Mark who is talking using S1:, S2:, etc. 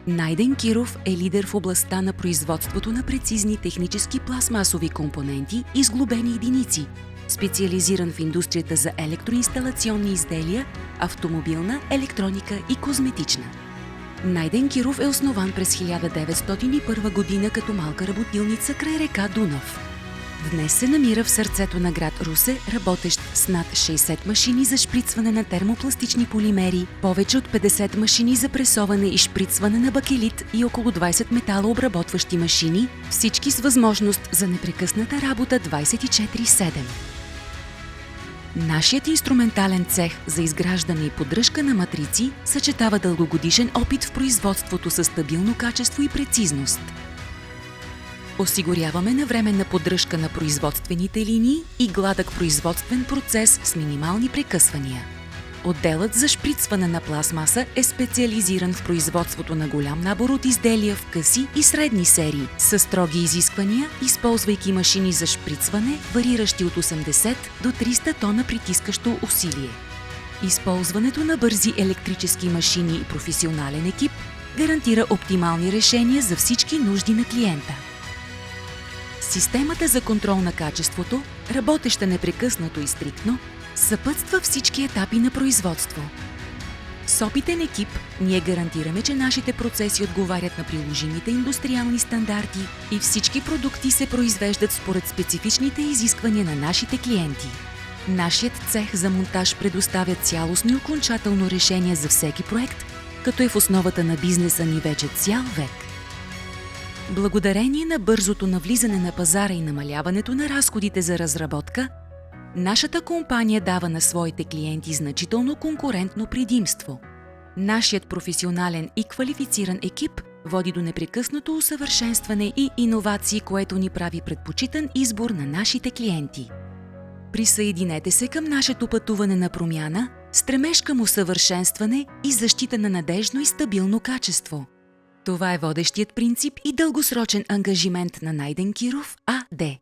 S1: Найден Киров е лидер в областта на производството на прецизни технически пластмасови компоненти и сглобени единици, специализиран в индустрията за електроинсталационни изделия, автомобилна, електроника и козметична. Найден Киров е основан през 1901 година като малка работилница край река Дунав. Днес се намира в сърцето на град Русе, работещ с над 60 машини за шприцване на термопластични полимери, повече от 50 машини за пресоване и шприцване на бакелит и около 20 металообработващи машини, всички с възможност за непрекъсната работа 24/7. Нашият инструментален цех за изграждане и поддръжка на матрици съчетава дългогодишен опит в производството със стабилно качество и прецизност. Осигуряваме навременна поддръжка на производствените линии и гладък производствен процес с минимални прекъсвания. Отделът за шприцване на пластмаса е специализиран в производството на голям набор от изделия в къси и средни серии, с строги изисквания, използвайки машини за шприцване, вариращи от 80 до 300 тона притискащо усилие. Използването на бързи електрически машини и професионален екип гарантира оптимални решения за всички нужди на клиента. Системата за контрол на качеството, работеща непрекъснато и стриктно, съпътства всички етапи на производство. С опитен екип ние гарантираме, че нашите процеси отговарят на приложимите индустриални стандарти и всички продукти се произвеждат според специфичните изисквания на нашите клиенти. Нашият цех за монтаж предоставя цялостно и окончателно решение за всеки проект, като е в основата на бизнеса ни вече цял век. Благодарение на бързото навлизане на пазара и намаляването на разходите за разработка, нашата компания дава на своите клиенти значително конкурентно предимство. Нашият професионален и квалифициран екип води до непрекъснато усъвършенстване и иновации, което ни прави предпочитан избор на нашите клиенти. Присъединете се към нашето пътуване на промяна, стремеж към усъвършенстване и защита на надежно и стабилно качество. Това е водещият принцип и дългосрочен ангажимент на Найден Киров АД.